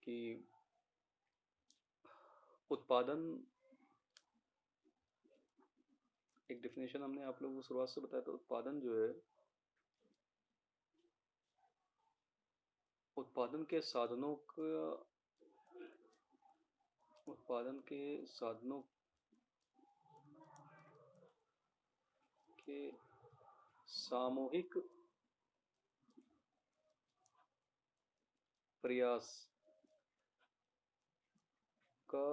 कि उत्पादन एक डेफिनेशन हमने आप लोगों को शुरुआत से बताया था। उत्पादन जो है, उत्पादन के साधनों का उत्पादन के साधनों के सामूहिक प्रयास का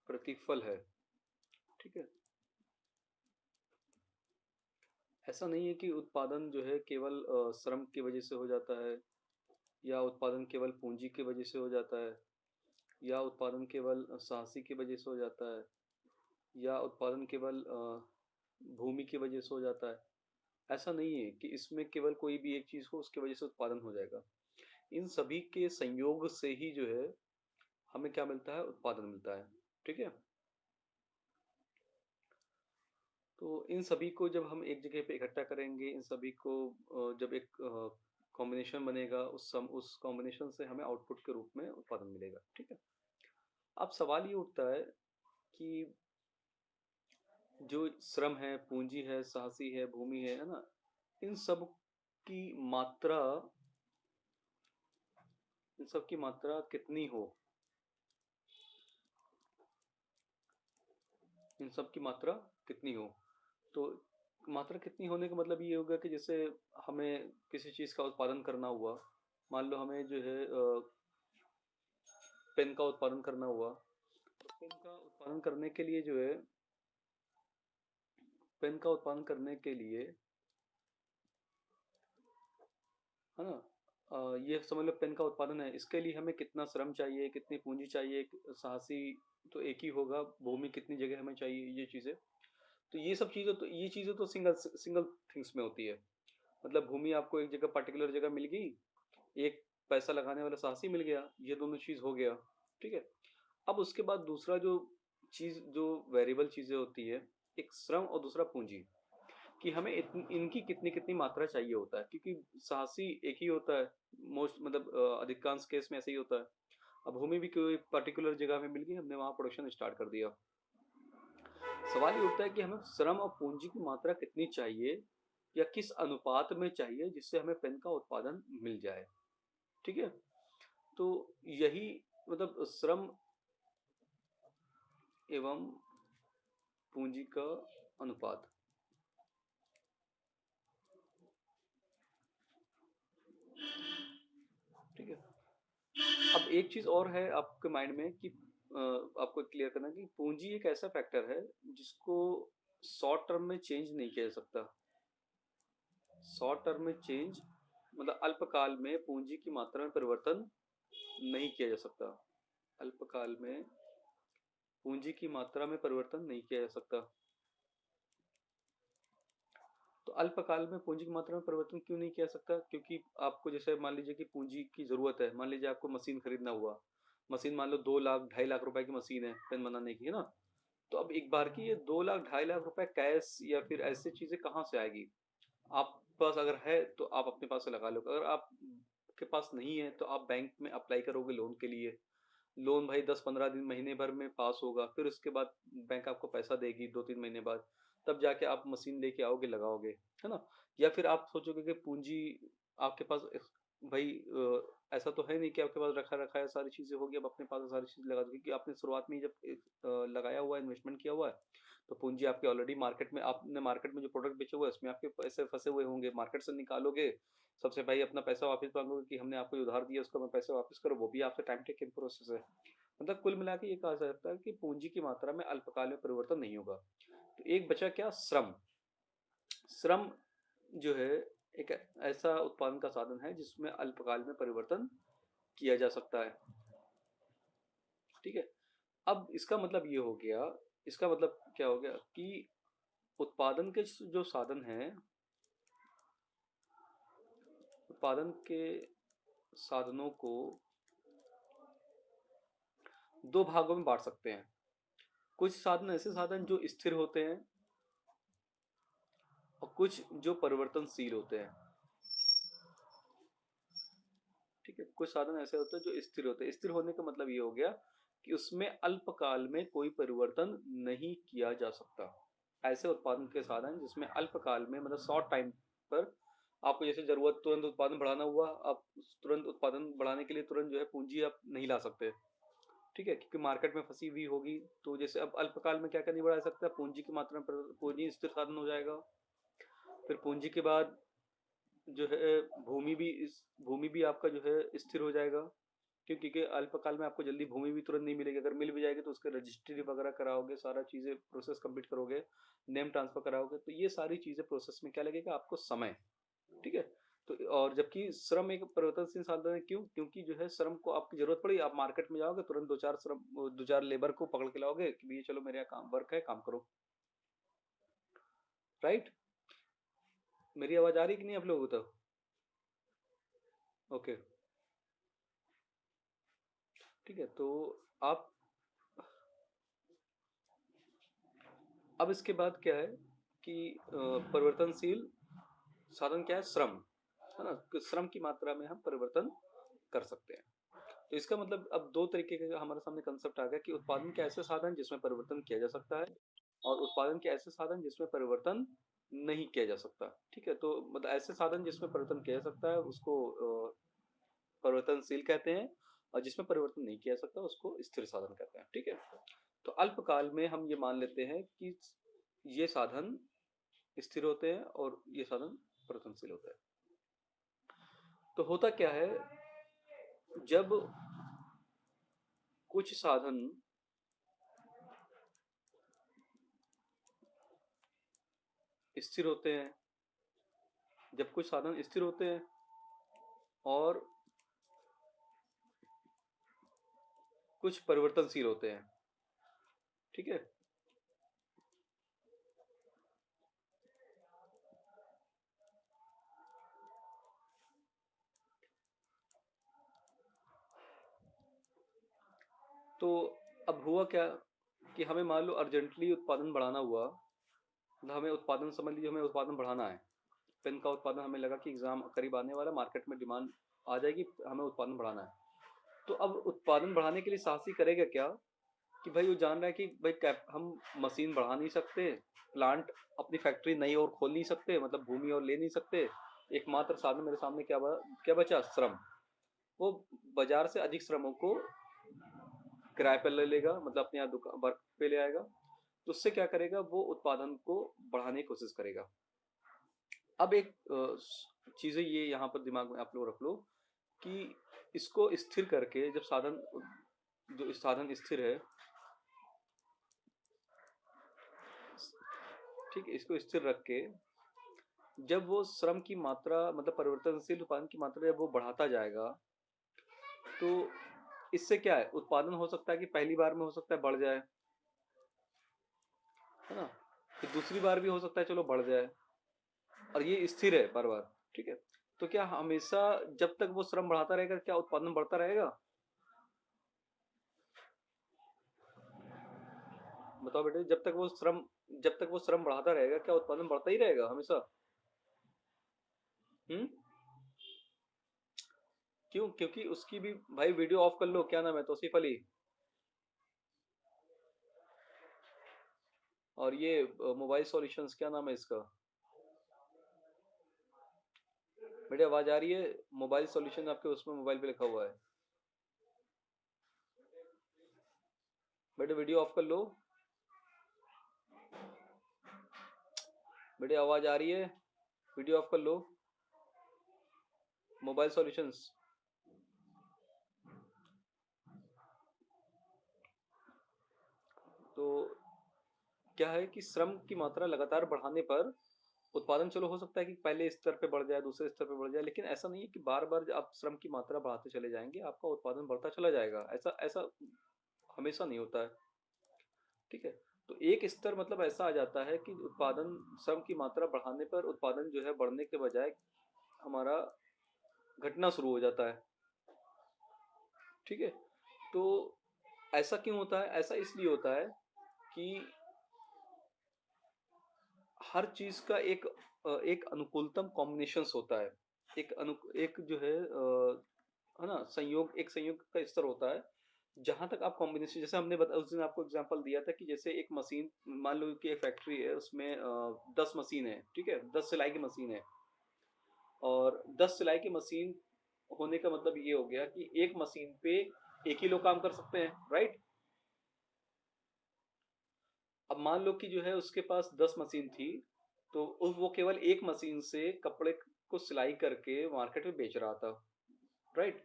प्रतिफल है। ठीक है, ऐसा नहीं है कि उत्पादन जो है केवल श्रम की वजह से हो जाता है, या उत्पादन केवल पूंजी की वजह से हो जाता है, या उत्पादन केवल साहसी की वजह से हो जाता है, या उत्पादन केवल भूमि की वजह से हो जाता है। ऐसा नहीं है कि इसमें केवल कोई भी एक चीज हो उसकी वजह से उत्पादन हो जाएगा। इन सभी के संयोग से ही जो है हमें क्या मिलता है, उत्पादन मिलता है। ठीक है, तो इन सभी को जब हम एक जगह पे इकट्ठा करेंगे, इन सभी को जब एक कॉम्बिनेशन बनेगा, उस कॉम्बिनेशन से हमें आउटपुट के रूप में उत्पादन मिलेगा। ठीक है, अब सवाल ये उठता है कि जो श्रम है, पूंजी है, साहसी है, भूमि है ना, इन सब की मात्रा इन सब की मात्रा कितनी हो, इन सब की मात्रा कितनी हो। तो मात्रा कितनी होने का मतलब ये होगा कि जैसे हमें किसी चीज का उत्पादन करना हुआ, मान लो हमें जो है पेन का उत्पादन करना हुआ, तो पेन का उत्पादन करने के लिए जो है, पेन का उत्पादन करने के लिए, है ना, ये समझ लो पेन का उत्पादन है, इसके लिए हमें कितना श्रम चाहिए, कितनी पूंजी चाहिए, साहसी तो एक ही होगा, भूमि कितनी जगह हमें चाहिए, ये चीजें। तो ये चीजें तो सिंगल सिंगल थिंग्स में होती है। मतलब भूमि आपको एक जगह पर्टिकुलर जगह मिल गई, एक पैसा लगाने वाला साहसी मिल गया, ये दोनों चीज हो गया। ठीक है, अब उसके बाद दूसरा जो चीज, जो वेरिएबल चीजें होती है, एक श्रम और दूसरा पूंजी, कि हमें इनकी कितनी कितनी मात्रा चाहिए होता है, क्योंकि साहसी एक ही होता है, मोस्ट मतलब अधिकांश केस में ऐसे ही होता है। अब भूमि भी कोई पर्टिकुलर जगह में मिल गई, हमने वहां प्रोडक्शन स्टार्ट कर दिया। सवाल ये उठता है कि हमें श्रम और पूंजी की मात्रा कितनी चाहिए, या किस अनुपात में चाहिए जिससे हमें पेन का उत्पादन मिल जाए। ठीक है, तो यही मतलब श्रम एवं पूंजी का अनुपात। ठीक है, अब एक चीज और है आपके माइंड में कि आपको क्लियर करना कि पूंजी एक ऐसा फैक्टर है जिसको शॉर्ट टर्म में चेंज नहीं किया जा सकता। शॉर्ट टर्म में चेंज मतलब अल्पकाल में पूंजी की मात्रा में परिवर्तन नहीं किया जा सकता। अल्पकाल में पूंजी की मात्रा में परिवर्तन नहीं किया जा सकता। तो अल्पकाल में पूंजी की मात्रा में परिवर्तन क्यों नहीं किया जा सकता? क्योंकि आपको जैसे मान लीजिए कि पूंजी की जरूरत है, मान लीजिए आपको मशीन खरीदना हुआ, मशीन मान लो 2 लाख 2.5 लाख रुपए की मशीन है पेन बनाने की, है ना। तो अब एक बार की ये 2 लाख 2.5 लाख रुपए कैश या फिर ऐसी चीजें कहाँ से आएगी? आप पास अगर है तो आप अपने पास से लगा लो, अगर आप के पास नहीं है तो आप बैंक में अप्लाई करोगे लोन के लिए। लोन भाई 10-15 दिन महीने भर में पास होगा, फिर उसके बाद बैंक आपको पैसा देगी 2-3 महीने बाद, तब जाके आप मशीन लेके आओगे लगाओगे, है ना। या फिर आप सोचोगे कि पूंजी आपके पास भाई ऐसा तो है नहीं कि आपके पास रखा रखा है सारी चीजें होगी, अब अपने पास सारी चीजें लगा दो, क्योंकि आपने शुरुआत में ही जब लगाया हुआ है, इन्वेस्टमेंट किया हुआ है, तो पूंजी आपकी ऑलरेडी मार्केट में, आपने मार्केट में जो प्रोडक्ट बेचे हुए हैं उसमें आपके पैसे फंसे हुए होंगे, मार्केट से निकालोगे सबसे भाई अपना पैसा वापस मांगोगे कि हमने आपको उधार दिया उसका मैं पैसे वापस करो, वो भी आपसे टाइम टेकिंग प्रोसेस है। मतलब कुल मिला के ये कहा जा सकता है कि पूंजी की मात्रा में अल्पकाल में परिवर्तन नहीं होगा। तो एक बचा क्या, श्रम। श्रम जो है एक ऐसा उत्पादन का साधन है जिसमें अल्पकाल में परिवर्तन किया जा सकता है। ठीक है, अब इसका मतलब ये हो गया, इसका मतलब क्या हो गया कि उत्पादन के जो साधन हैं, उत्पादन के साधनों को दो भागों में बांट सकते हैं। कुछ साधन ऐसे साधन जो स्थिर होते हैं, और कुछ जो परिवर्तनशील होते हैं। ठीक है? कुछ साधन ऐसे होते हैं जो स्थिर होते हैं। स्थिर होने का मतलब ये हो गया कि उसमें अल्पकाल में कोई परिवर्तन नहीं किया जा सकता। ऐसे उत्पादन के साधन जिसमें अल्पकाल में मतलब शॉर्ट टाइम पर आपको जैसे ज़रूरत तुरंत उत्पादन बढ़ाना हुआ, आप तुरंत उत्पादन बढ़ाने के लिए तुरंत जो है पूँजी आप नहीं ला सकते। ठीक है? क्योंकि मार्केट में फँसी हुई होगी, तो जैसे अब अल्पकाल में क्या-क्या नहीं बढ़ा सकता, पूँजी की मात्रा में पूँजी स्थिर साधन हो जाएगा। फिर पूँजी के बाद जो है भूमि भी आपका जो है स्थिर हो जाएगा। क्यों? क्योंकि अल्पकाल में आपको जल्दी भूमि भी तुरंत नहीं मिलेगी। अगर मिल भी जाएगी तो उसका रजिस्ट्री वगैरह कराओगे, सारा चीज़ें प्रोसेस कंप्लीट करोगे, नेम ट्रांसफ़र कराओगे, तो ये सारी चीज़ें प्रोसेस में क्या लगेगा आपको समय, ठीक है? तो और जबकि श्रम एक परिवर्तनशील साधन है, क्यों? क्योंकि जो है श्रम को आपकी ज़रूरत पड़ी, आप मार्केट में जाओगे तुरंत 2-4 लेबर को पकड़ के लाओगे कि भैया चलो मेरे यहाँ काम वर्क है, काम करो, राइट? मेरी आवाज़ आ रही है कि नहीं आप लोगों तक? ओके, ठीक है, तो आप अब इसके बाद क्या है कि परिवर्तनशील साधन क्या है? श्रम, है ना? कि श्रम की मात्रा में हम परिवर्तन कर सकते हैं। तो इसका मतलब अब 2 तरीके का हमारे सामने कंसेप्ट आ गया कि उत्पादन के ऐसे साधन जिसमें परिवर्तन किया जा सकता है और उत्पादन के ऐसे साधन जिसमें परिवर्तन नहीं किया जा सकता। ठीक है? तो मतलब ऐसे साधन जिसमें परिवर्तन किया जा सकता है उसको परिवर्तनशील कहते हैं और जिसमें परिवर्तन नहीं किया जा सकता उसको स्थिर साधन कहते हैं। ठीक है? तो अल्पकाल में हम ये मान लेते हैं कि ये साधन स्थिर होते हैं और ये साधन परिवर्तनशील होते हैं। तो होता क्या है जब कुछ साधन स्थिर होते हैं, जब कुछ साधन स्थिर होते हैं और कुछ परिवर्तनशील होते हैं, ठीक है? तो अब हुआ क्या कि हमें मान लो अर्जेंटली उत्पादन बढ़ाना हुआ, मतलब हमें उत्पादन समझ लीजिए हमें उत्पादन बढ़ाना है। पेन का उत्पादन हमें लगा कि एग्ज़ाम करीब आने वाला है, मार्केट में डिमांड आ जाएगी, हमें उत्पादन बढ़ाना है। तो अब उत्पादन बढ़ाने के लिए साहसी करेगा क्या कि भाई वो जान रहा है कि भाई कैप हम मशीन बढ़ा नहीं सकते, प्लांट अपनी फैक्ट्री नई और खोल नहीं सकते, मतलब भूमि और ले नहीं सकते। एकमात्र साधन मेरे सामने क्या बचा? श्रम। वो बाजार से अधिक श्रमों को किराए पर ले लेगा, मतलब अपने यहाँ दुकान वर्क पे ले आएगा। तो उससे क्या करेगा वो उत्पादन को बढ़ाने की कोशिश करेगा। अब एक चीज़ें ये यहाँ पर दिमाग में आप लोग रख लो कि इसको स्थिर करके जब साधन जो साधन स्थिर है, ठीक है, इसको स्थिर रख के जब वो श्रम की मात्रा मतलब परिवर्तनशील उत्पादन की मात्रा जब वो बढ़ाता जाएगा, तो इससे क्या है उत्पादन हो सकता है कि पहली बार में हो सकता है बढ़ जाए, है ना? फिर दूसरी बार भी हो सकता है चलो बढ़ जाए और ये स्थिर है बार बार, ठीक है? तो क्या हमेशा जब तक वो श्रम बढ़ाता रहेगा क्या उत्पादन बढ़ता रहेगा? बताओ बेटे, जब तक वो श्रम बढ़ाता रहेगा क्या उत्पादन बढ़ता ही रहेगा हमेशा? हम्म? क्यों? क्योंकि उसकी भी भाई वीडियो ऑफ कर लो, क्या नाम है, तौसीफ अली। और ये मोबाइल सॉल्यूशंस क्या नाम है इसका? बेटे आवाज आ रही है? मोबाइल सॉल्यूशन आपके उसमें मोबाइल पे लिखा हुआ है। बेटे वीडियो ऑफ कर लो। बेटे आवाज आ रही है? वीडियो ऑफ कर लो। Mobile solutions. तो क्या है कि श्रम की मात्रा लगातार बढ़ाने पर उत्पादन चलो हो सकता है कि पहले स्तर पे बढ़ जाए, दूसरे स्तर पे बढ़ जाए, लेकिन ऐसा नहीं है कि बार बार आप श्रम की मात्रा बढ़ाते चले जाएंगे आपका उत्पादन बढ़ता चला जाएगा। ऐसा ऐसा हमेशा नहीं होता है, ठीक है? तो एक स्तर मतलब ऐसा आ जाता है कि उत्पादन श्रम की मात्रा बढ़ाने पर उत्पादन जो है बढ़ने के बजाय हमारा घटना शुरू हो जाता है, ठीक है? तो ऐसा क्यों होता है? ऐसा इसलिए होता है कि हर चीज का एक अनुकूलतम कॉम्बिनेशंस होता है। एक जो है है ना? एक संयोग का स्तर होता है, जहाँ तक आप कॉम्बिनेशन जैसे हमने बता उस दिन आपको एग्ज़ाम्पल दिया था कि जैसे एक मशीन मान लो कि एक फैक्ट्री है उसमें 10 मशीन है, ठीक है? 10 सिलाई की मशीन है और 10 सिलाई की मशीन होने का मतलब ये हो गया कि एक मशीन पे एक ही लोग काम कर सकते हैं, राइट? अब मान लो कि जो है उसके पास 10 मशीन थी, तो वो केवल एक मशीन से कपड़े को सिलाई करके मार्केट में बेच रहा था, राइट?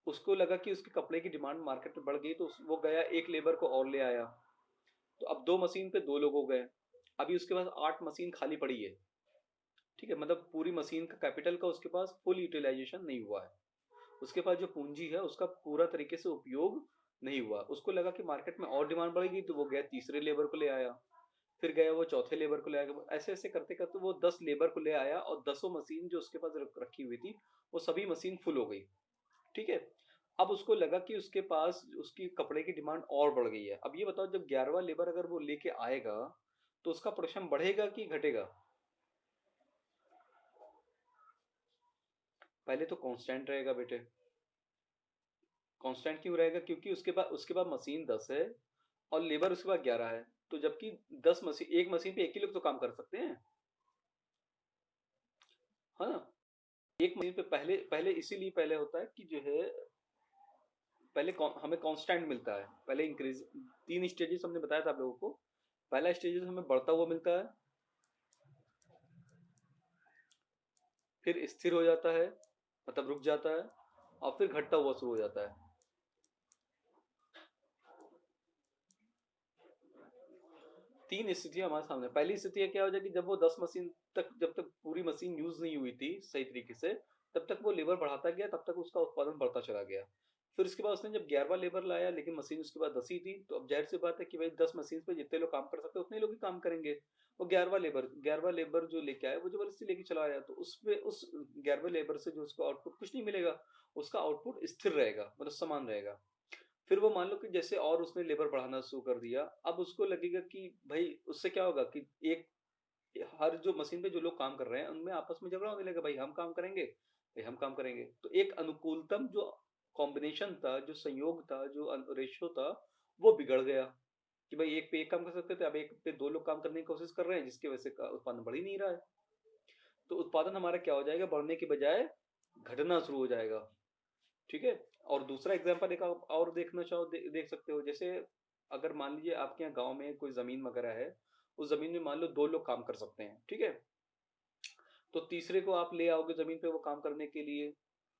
उसको लगा कि उसके कपड़े की डिमांड मार्केट में बढ़ गई तो वो गया एक लेबर को और ले आया। तो अब 2 मशीन पे 2 लोग हो गए। अभी उसके पास 8 मशीन खाली पड़ी है, ठीक है? मतलब पूरी मशीन का कैपिटल का उसके पास फुल यूटिलाइज़ेशन नहीं हुआ है। उसके पास जो पूँजी है उसका पूरा तरीके से उपयोग नहीं हुआ। उसको लगा कि मार्केट में और डिमांड बढ़ेगी तो वो गया तीसरे लेबर को ले आया। फिर गया वो चौथे लेबर को ले आया। ऐसे-ऐसे करते-करते वो 10 लेबर को ले आया और दसों मशीन जो उसके पास रखी हुई थी, वो सभी मशीन फुल हो गई। ठीक है? अब उसको लगा कि उसके पास उसकी कपड़े की डिमांड और बढ़ गई है। अब ये बताओ जब 11वाँ लेबर अगर वो लेके आएगा, तो उसका प्रोडक्शन बढ़ेगा कि घटेगा? पहले तो कांस्टेंट रहेगा बेटे। कांस्टेंट क्यों रहेगा? क्योंकि उसके पास मशीन 10 है और लेबर उसके पास 11 है। तो जबकि 10 मशीन एक मशीन पे एक ही लोग तो काम कर सकते हैं, है ना? एक मशीन पे पहले पहले इसीलिए पहले होता है कि जो है पहले हमें कांस्टेंट मिलता है। पहले इंक्रीज 3 स्टेजेस हमने बताया था आप लोगों को। पहला स्टेजेस हमें बढ़ता हुआ मिलता है, फिर स्थिर हो जाता है, मतलब रुक जाता है और फिर घटता हुआ शुरू हो जाता है। तीन स्थितियां हमारे सामने। पहली स्थिति क्या हो जाएगी, जब वो 10 मशीन तक जब तक पूरी मशीन यूज नहीं हुई थी सही तरीके से, तब तक वो लेबर बढ़ाता गया, तब तक उसका उत्पादन बढ़ता चला गया। फिर उसके बाद उसने जब 11वां लेबर लाया, लेकिन मशीन उसके बाद 10 ही थी, तो अब जाहिर सी बात है कि भाई 10 मशीन पे जितने लोग काम कर सकते हैं उतने लोग ही काम करेंगे। वो 11वां लेबर जो लेके आया, वो जबरदस्ती लेके चला आया, तो उसपे उस 11वें लेबर से जो उसको आउटपुट कुछ नहीं मिलेगा। उसका आउटपुट स्थिर रहेगा, मतलब समान रहेगा। फिर वो मान लो कि जैसे और उसने लेबर बढ़ाना शुरू कर दिया, अब उसको लगेगा कि भाई उससे क्या होगा कि एक हर जो मशीन पे जो लोग काम कर रहे हैं उनमें आपस में झगड़ा होने लगेगा, भाई हम काम करेंगे, भाई हम काम करेंगे। तो एक अनुकूलतम जो कॉम्बिनेशन था, जो संयोग था, जो रेशियो था, वो बिगड़ गया कि भाई एक पे एक काम कर सकते थे, अब एक पे दो लोग काम करने की कोशिश कर रहे हैं, जिसकी वजह से उत्पादन बढ़ ही नहीं रहा है। तो उत्पादन हमारा क्या हो जाएगा, बढ़ने की बजाय घटना शुरू हो जाएगा। ठीक है? और दूसरा एग्जांपल एक आप और देखना चाहो देख सकते हो। जैसे अगर मान लीजिए आपके यहाँ गांव में कोई जमीन वगैरह है, उस जमीन में मान लो 2 लोग काम कर सकते हैं, ठीक है? तो तीसरे को आप ले आओगे जमीन पे वो काम करने के लिए,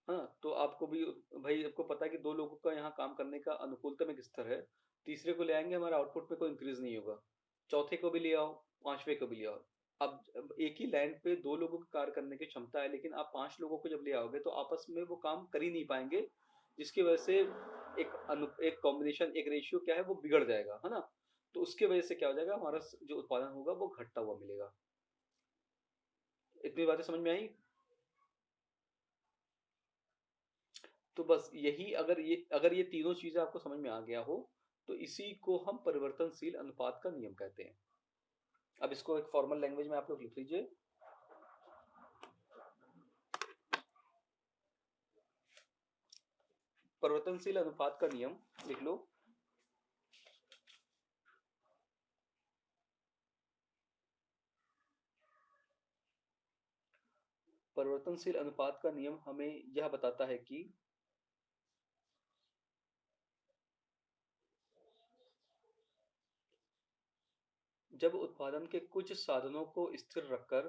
हाँ? तो आपको भी भाई आपको पता है कि 2 लोगों का यहाँ काम करने का अनुकूलतम एक स्तर है। तीसरे को ले आएँगे, हमारा आउटपुट में कोई इंक्रीज़ नहीं होगा। चौथे को भी ले आओ, 5वें को भी ले आओ। अब एक ही लैंड पे 2 लोगों की कार्य करने की क्षमता है, लेकिन आप 5 लोगों को जब ले आओगे तो आपस में वो काम कर ही नहीं पाएँगे, जिसकी वजह से एक कॉम्बिनेशन, एक रेशियो क्या है वो बिगड़ जाएगा, है ना? तो उसकी वजह से क्या हो जाएगा, हमारा जो उत्पादन होगा वो घटता हुआ मिलेगा। इतनी बातें समझ में आई? तो बस यही, अगर ये तीनों चीज़ें आपको समझ में आ गया हो, तो इसी को हम परिवर्तनशील अनुपात का नियम कहते हैं। अब इसको एक फॉर्मल लैंग्वेज में आप लोग लिख लीजिए। परिवर्तनशील अनुपात का नियम लिख लो। परिवर्तनशील अनुपात का नियम हमें यह बताता है कि जब उत्पादन के कुछ साधनों को स्थिर रखकर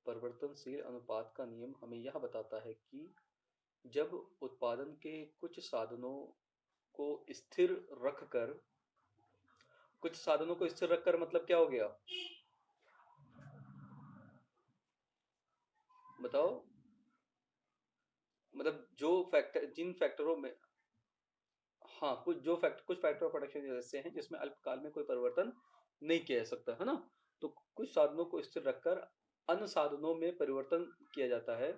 परिवर्तनशील अनुपात का नियम हमें यह बताता है कि जब उत्पादन के कुछ साधनों को स्थिर रखकर, कुछ साधनों को स्थिर रखकर मतलब क्या हो गया, बताओ? मतलब जो फैक्टर, जिन फैक्टरों में, हाँ, कुछ फैक्टर ऑफ प्रोडक्शन ऐसे हैं जिसमें अल्पकाल में कोई परिवर्तन नहीं किया जा सकता, है ना? तो कुछ साधनों को स्थिर रखकर अन्य साधनों में परिवर्तन किया जाता है,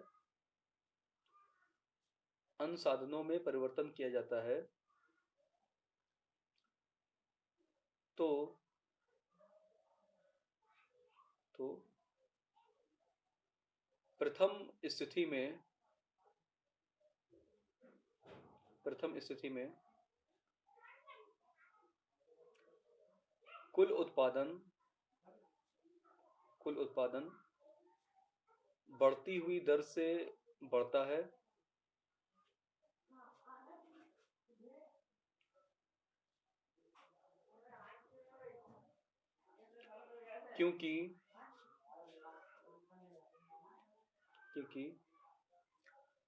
अन्य साधनों में परिवर्तन किया जाता है। तो प्रथम स्थिति में प्रथम स्थिति में कुल उत्पादन बढ़ती हुई दर से बढ़ता है, क्योंकि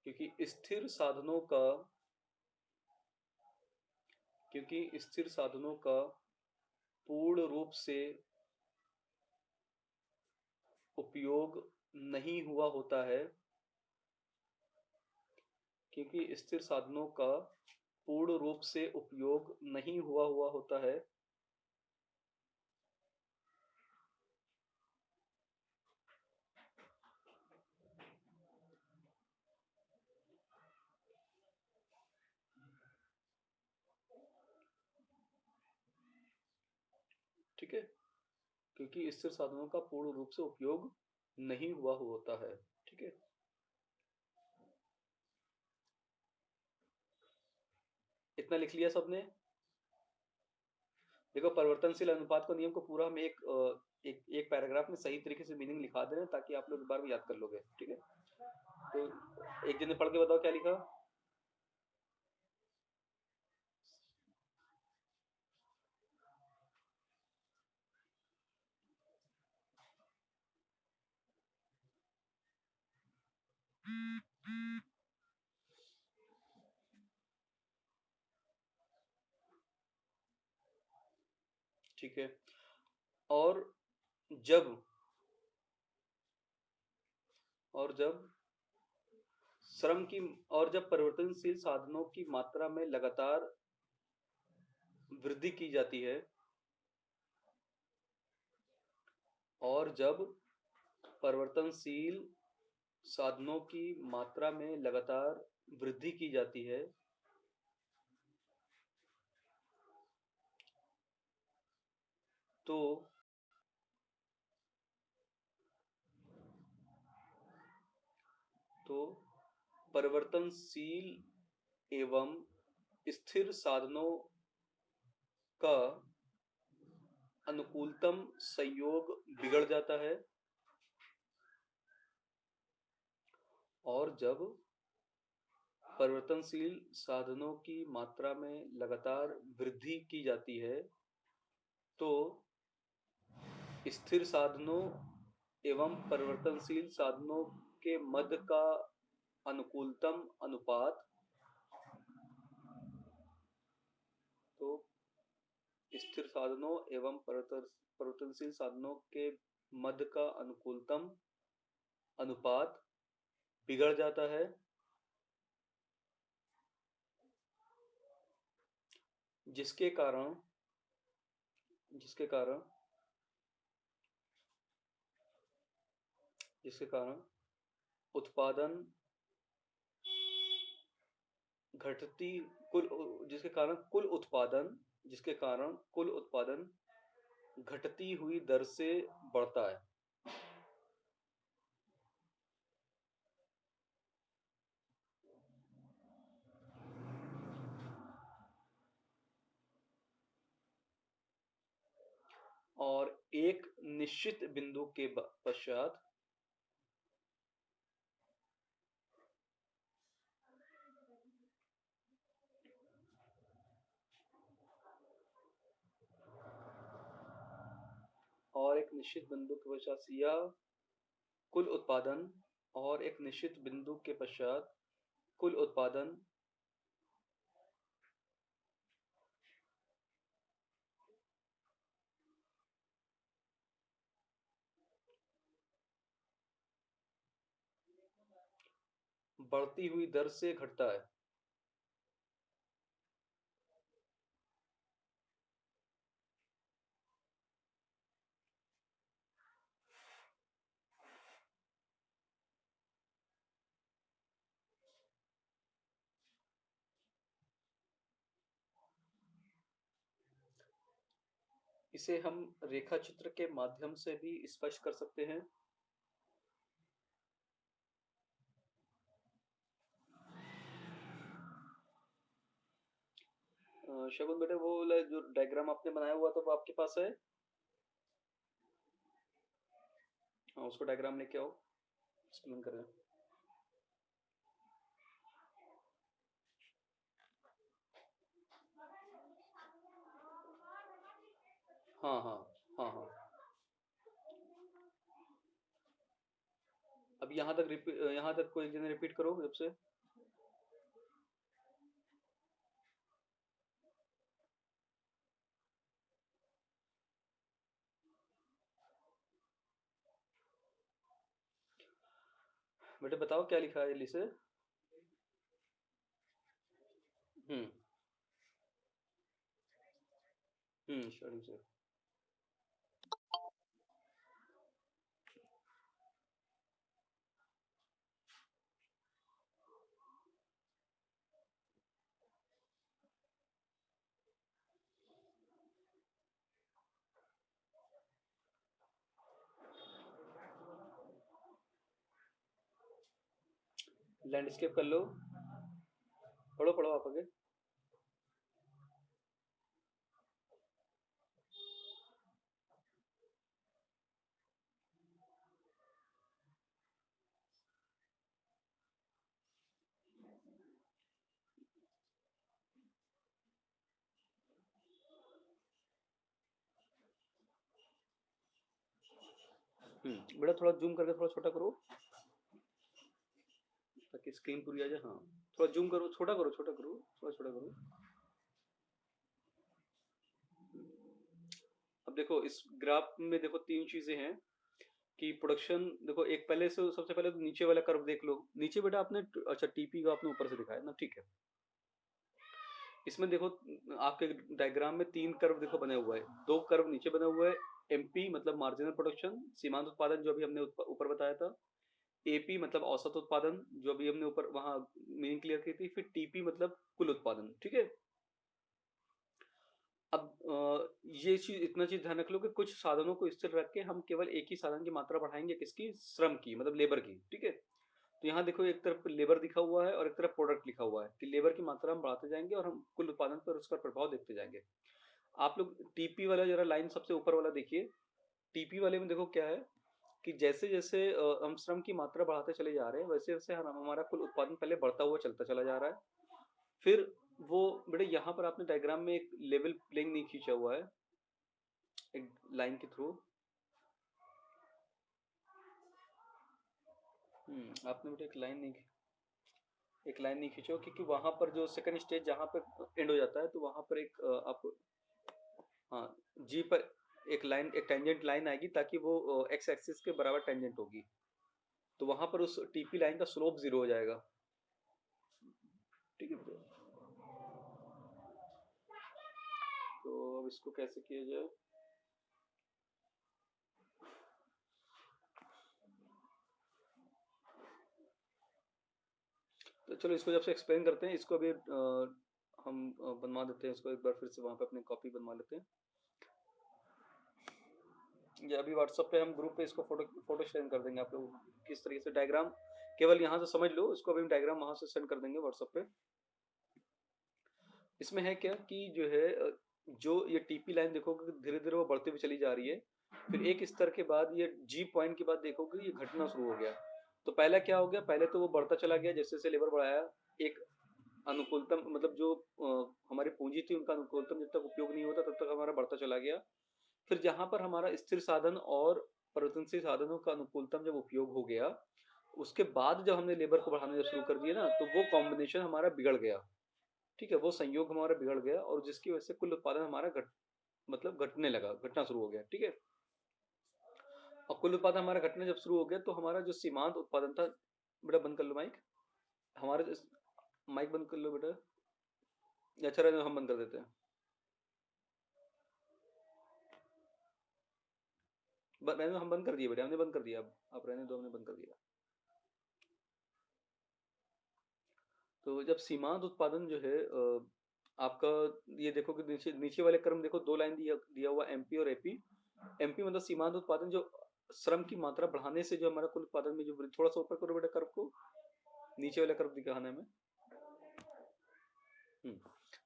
क्योंकि स्थिर साधनों का पूर्ण रूप से उपयोग नहीं हुआ होता है, क्योंकि स्थिर साधनों का पूर्ण रूप से उपयोग नहीं हुआ होता है, ठीक है, क्योंकि स्थिर साधनों का पूर्ण रूप से उपयोग नहीं हुआ होता है, ठीक है। इतना लिख लिया सबने। देखो, परिवर्तनशील अनुपात को नियम को पूरा हम एक पैराग्राफ में सही तरीके से मीनिंग लिखा दे रहे हैं, ताकि आप लोग एक बार में याद कर लोगे, ठीक है। तो एक जन ने पढ़ के बताओ क्या लिखा। ठीक है। और जब श्रम की और जब परिवर्तनशील साधनों की मात्रा में लगातार वृद्धि की जाती है, और जब परिवर्तनशील साधनों की मात्रा में लगातार वृद्धि की जाती है, तो परिवर्तनशील एवं स्थिर साधनों का अनुकूलतम संयोग बिगड़ जाता है, और जब परिवर्तनशील साधनों की मात्रा में लगातार वृद्धि की जाती है, तो स्थिर साधनों एवं परिवर्तनशील साधनों के मध्य का अनुकूलतम अनुपात तो स्थिर साधनों एवं परिवर्तनशील साधनों के मध्य का अनुकूलतम अनुपात बिगड़ जाता है, जिसके कारण उत्पादन घटती कुल जिसके कारण कुल उत्पादन घटती हुई दर से बढ़ता है। और एक निश्चित बिंदु के पश्चात यह कुल उत्पादन और एक निश्चित बिंदु के पश्चात कुल उत्पादन बढ़ती हुई दर से घटता है। इसे हम रेखा चित्र के माध्यम से भी स्पष्ट कर सकते हैं। शगुन बेटे वो वाला जो डायग्राम आपने बनाया हुआ था वो आपके पास है? हाँ, उसको डायग्राम लेके आओ, एक्सप्लेन करें। हाँ, हाँ। हाँ, हाँ। अब यहाँ तक कोई एक जने रिपीट करो जब से। बेटे बताओ क्या लिखा है जल्दी से। हुँ, हुँ, स्टार्टिंग से। लैंडस्केप कर लो। पढ़ो, पढ़ो आप आगे। बेटा थोड़ा ज़ूम करके थोड़ा छोटा करो, ताकि स्क्रीन पूरी आ जाए। हाँ, थोड़ा ज़ूम करो, छोटा करो, छोटा करो, थोड़ा छोटा करो। अब देखो इस ग्राफ में देखो 3 चीज़ें हैं कि प्रोडक्शन देखो एक पहले से सबसे पहले तो नीचे वाला कर्व देख लो। नीचे बेटा आपने अच्छा टीपी का आपने ऊपर से दिखाया ना, ठीक है। इसमें देखो आपके डायग्राम में 3 कर्व देखो बने हुए हैं। 2 कर्व नीचे बने हुए हैं। एमपी मतलब मार्जिनल प्रोडक्शन, सीमांत उत्पादन जो अभी हमने ऊपर बताया था। एपी मतलब औसत उत्पादन जो अभी हमने ऊपर वहां मीनिंग क्लियर की थी। फिर टीपी मतलब कुल उत्पादन, ठीक है। अब ये चीज इतना चीज ध्यान रख लो कि कुछ साधनों को स्थिर रख के हम केवल एक ही साधन की मात्रा बढ़ाएंगे, किसकी? श्रम की, मतलब लेबर की, ठीक है। तो यहाँ देखो एक तरफ लेबर दिखा हुआ है और एक तरफ प्रोडक्ट लिखा हुआ है कि लेबर की मात्रा हम बढ़ाते जाएंगे और हम कुल उत्पादन पर उसका प्रभाव देखते जाएंगे। आप लोग टीपी वाला जरा लाइन सबसे ऊपर वाला देखिए। टीपी वाले में देखो क्या है कि जैसे जैसे हम श्रम की मात्रा बढ़ाते चले जा रहे हैं, वैसे वैसे हमारा कुल उत्पादन पहले बढ़ता हुआ चलता चला जा रहा है। फिर वो बेटे यहाँ पर आपने डायग्राम में एक लेवल प्लेइंग नहीं खींचा हुआ है एक लाइन के थ्रू। आपने बेटे एक लाइन नहीं खींचो, क्योंकि वहां पर जो सेकंड स्टेज जहाँ पर एंड हो जाता है तो वहां पर एक आप हाँ जी पर एक टेंजेंट लाइन आएगी, ताकि वो एक्स एक्सिस के बराबर टेंजेंट होगी। तो वहां पर उस टीपी लाइन का स्लोप 0 हो जाएगा, ठीक है। तो अब इसको कैसे किया जाए? तो चलो इसको जब से एक्सप्लेन करते हैं, इसको अभी हम बनवा देते हैं इसको एक बार फिर से, वहां पे अपनी कॉपी बनवा लेते हैं। ये अभी व्हाट्सएप पे हम ग्रुप पे इसको फोटो फोटो शेयर कर देंगे आप लोग किस तरीके से डायग्राम, केवल यहाँ से समझ लो इसको। अभी हम डायग्राम वहां से सेंड कर देंगे व्हाट्सएप पे। इसमें है क्या कि जो है जो ये टीपी लाइन देखोगे धीरे धीरे वो बढ़ती हुई चली जा रही है। फिर एक स्तर के बाद ये जी पॉइंट के बाद देखोगे ये घटना शुरू हो गया। तो पहला क्या हो गया, पहले तो वो बढ़ता चला गया जैसे जैसे लेबर बढ़ाया। एक अनुकूलतम मतलब जो हमारी पूंजी थी उनका अनुकूलतम जब तक उपयोग नहीं होता तब तक हमारा बढ़ता चला गया। फिर जहां पर हमारा स्थिर साधन और परिवर्तनशील साधनों का अनुकूलतम जब उपयोग हो गया, उसके बाद जब हमने लेबर को बढ़ाना जब शुरू कर दिया ना, तो वो कॉम्बिनेशन हमारा बिगड़ गया, ठीक है। वो संयोग हमारा बिगड़ गया और जिसकी वजह से कुल उत्पादन हमारा मतलब घटने लगा, घटना शुरू हो गया, ठीक है। और कुल उत्पादन हमारा घटना जब शुरू हो गया तो हमारा जो सीमांत उत्पादन था, बेटा बंद कर लो माइक। हमारा माइक बंद कर लो बेटा, या अच्छा रहने दो, हम बंद कर देते हैं। रहने दो, हम बंद कर दिए बेटा, हमने बंद कर दिया। अब आप रहने दो, हमने बंद कर दिया। तो जब सीमांत उत्पादन जो है आपका, ये देखो कि नीचे नीचे वाले क्रम देखो, 2 लाइन दिया दिया हुआ एमपी और एपी। एमपी मतलब सीमांत उत्पादन, जो श्रम की मात्रा बढ़ाने से जो हमारा कुल उत्पादन में जो थोड़ा सा ऊपर करो बेटा कर्व को, नीचे वाला कर्व दिखाना है हमें।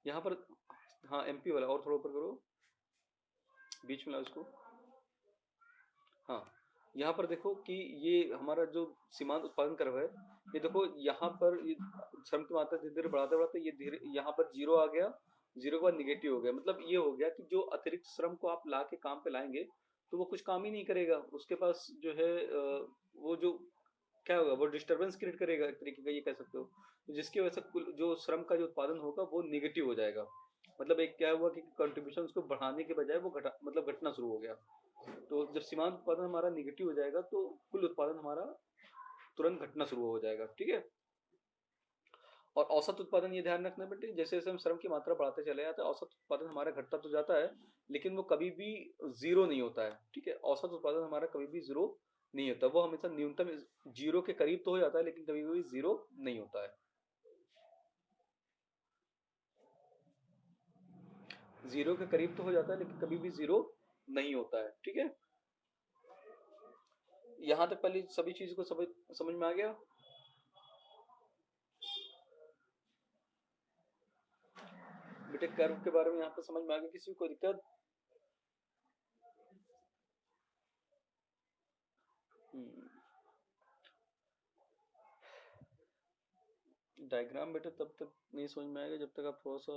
यहाँ पर हाँ, एमपी वाला और थोड़ा ऊपर करो, बीच में लाओ इसको। हाँ, यहाँ पर देखो कि ये हमारा जो सीमांत उत्पादन कर्व है, ये देखो यहाँ पर ये श्रम की मात्रा धीरे-धीरे बढ़ाते-बढ़ाते ये धीरे यहाँ पर 0 आ गया, 0 के बाद नेगेटिव हो गया। मतलब ये हो गया कि जो अतिरिक्त श्रम को आप ला के काम पे लाएँगे, तो वो कुछ काम ही नहीं करेगा। उसके पास जो है वो जो क्या होगा, वो डिस्टर्बेंस क्रिएट करेगा एक तरीके का, ये कह सकते हो। तो जिसकी वजह से कुल जो श्रम का जो उत्पादन होगा वो नेगेटिव हो जाएगा। मतलब एक क्या हुआ कि कंट्रीब्यूशन उसको बढ़ाने के बजाय वो घटना शुरू हो गया। तो जब सीमांत उत्पादन हमारा नेगेटिव हो जाएगा तो कुल उत्पादन हमारा तुरंत घटना शुरू हो जाएगा, ठीक है। और औसत उत्पादन, ये ध्यान रखना बेटे, जैसे जैसे हम श्रम की मात्रा बढ़ाते चले जाते हैं, औसत उत्पादन हमारा घटता तो जाता है, लेकिन वो कभी भी जीरो नहीं होता है, ठीक है। औसत उत्पादन हमारा कभी भी जीरो नहीं होता, वो हमेशा न्यूनतम जीरो के करीब तो हो जाता है, लेकिन कभी भी जीरो नहीं होता है। जीरो के करीब तो हो जाता है, लेकिन कभी भी जीरो नहीं होता है, ठीक है। यहाँ तक पहले सभी चीज को समझ में आ गया। बेटे कर्व के बारे में यहाँ पे समझ में आ गया, किसी को दिक्कत? डायग्राम बेटे तब तक नहीं समझ में आएगा जब तक आप थोड़ा सा